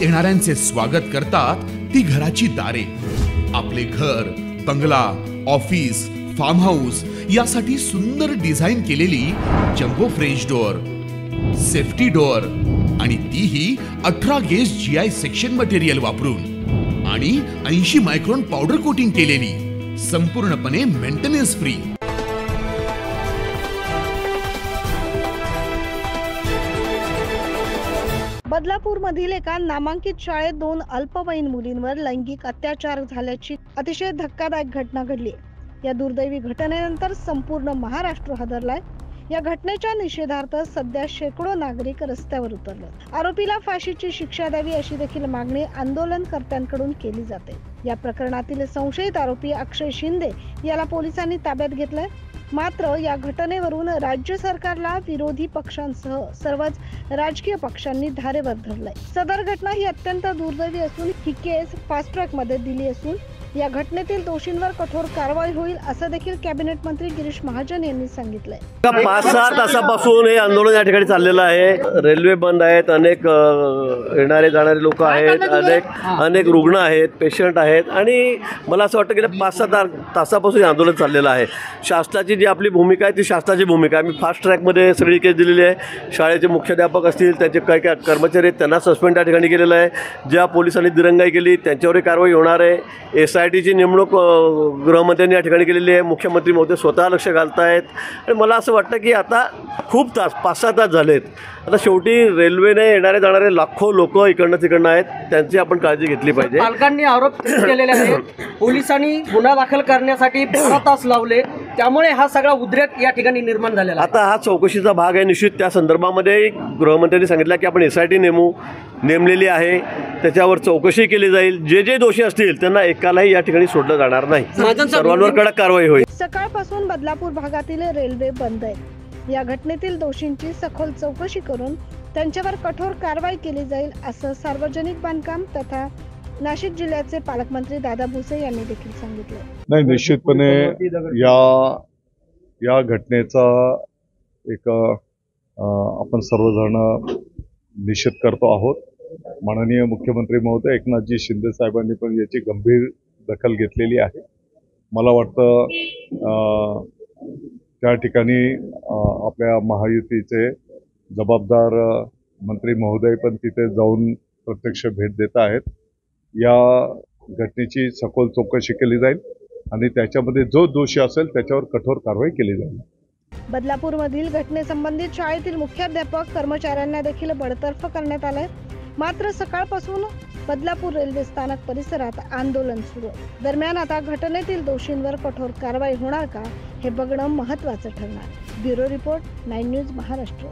येणाऱ्यांचे स्वागत करतात ती घराची दारे। आपले घर, बंगला, ऑफिस, फार्म हाऊस यासाठी सुंदर डिझाईन केलेली jumbo French door, safety door आणि तीही 18 गेज GI सेक्शन मटेरियल वापरून आणि 80 मायक्रॉन पावडर कोटिंग केलेली, संपूर्णपणे मेंटेनन्स फ्री। बदलापूरमधील एका नामांकित शाळेत 2 अल्पवयीन मुलींवर लैंगिक अत्याचार झाल्याची अतिशय धक्कादायक घटना घडली। या दुर्दैवी घटनेनंतर संपूर्ण महाराष्ट्र हादरलाय। या घटनेच्या निषेधार्थ सध्या शेकडो नागरिक रस्त्यावर उतरले। आरोपीला फाशीची शिक्षा द्यावी अशी देखील मागणी आंदोलनकर्त्यांकडून केली जाते। या प्रकरणातील संशयित आरोपी अक्षय शिंदे याला पोलिसांनी ताब्यात घेतलंय। मात्र या घटनेवरून राज्य सरकारला विरोधी पक्षांसह सर्वच राजकीय पक्षांनी धारेवर धरलंय। सदर घटना ही अत्यंत दुर्दैवी असून ही केस फास्ट ट्रॅक मध्ये दिली असून या घटनेतील दोषींवर कठोर कारवाई होईल असं देखील कॅबिनेट मंत्री गिरीश महाजन यांनी सांगितलंय। 5-6 तासापासून हे आंदोलन या ठिकाणी चाललेलं आहे। रेल्वे बंद आहेत, अनेक येणारे जाणारे लोक आहेत, अनेक रुग्ण आहेत, पेशंट आहेत आणि मला असं वाटतं की 5-6 तासापासून हे आंदोलन चाललेलं आहे। शासनाची जी आपली भूमिका आहे ती शासनाची भूमिका आहे। आम्ही फास्ट ट्रॅकमध्ये सगळी केस दिलेली आहे। शाळेचे मुख्याध्यापक असतील, त्यांचे काय काय कर्मचारी आहेत त्यांना सस्पेंड या ठिकाणी केलेलं आहे। ज्या पोलिसांनी दिरंगाई केली त्यांच्यावरही कारवाई होणार आहे। SITची नेमणूक गृहमंत्र्यांनी या ठिकाणी केलेली आहे। मुख्यमंत्री महोदय स्वतः लक्ष घालतायत आणि मला असं वाटतं की आता खूप तास 5-6 तास झालेत। आता शेवटी रेल्वेने येणारे जाणारे लाखो लोक इकडनं तिकडनं आहेत, त्यांची आपण काळजी घेतली पाहिजे। पालकांनी आरोप केलेले आहेत, पोलिसांनी गुन्हा दाखल करण्यासाठी 12 तास लावले, त्यामुळे हा सगळा उद्रेक या ठिकाणी निर्माण झालेला। आता हा चौकशीचा भाग आहे निश्चित। त्या संदर्भामध्ये गृहमंत्र्यांनी सांगितलं की आपण SIT नेमलेली आहे, त्याच्यावर चौकशी केली जाईल। जे दोषी असतील त्यांना एकालाही या ठिकाणी सोडलं जाणार नाही, सर्वांवर कडक कारवाई होईल। सकाळपासून बदलापूर भागातील रेल्वे बंद आहे। या घटनेतील दोषींची सखोल चौकशी करून त्यांच्यावर कठोर कारवाई केली जाईल असं सार्वजनिक बांधकाम तथा नाशिक जिल्ह्याचे पालकमंत्री दादा भुसे यांनी देखील सांगितले। नाही, निश्चितपणे या घटनेचा एक आपण सर्वजण निषेध करतो आहोत। माननीय मुख्यमंत्री महोदय एकनाथजी शिंदे साहेबांनी पण याची गंभीर दखल घेतलेली आहे। मला वाटतं त्या ठिकाणी आपल्या महायुतीचे जबाबदार मंत्री महोदय पण तिथे जाऊन प्रत्यक्ष भेट देत आहेत। या घटनेची सखोल चौकशी केली जाईल आणि त्याच्यामध्ये जो दोषी असेल त्याच्यावर कठोर कारवाई केली जाईल। बदलापूरमधील घटनेसंबंधित शाळेतील मुख्याध्यापक कर्मचाऱ्यांना देखील बडतर्फ करण्यात आलंय। मात्र सकाळपासून बदलापूर रेल्वे स्थानक परिसरात आंदोलन सुरू आहे। दरम्यान आता घटनेतील दोषींवर कठोर कारवाई होणार का हे बघणं महत्त्वाचं ठरणार। Bureau report 9 news Maharashtra.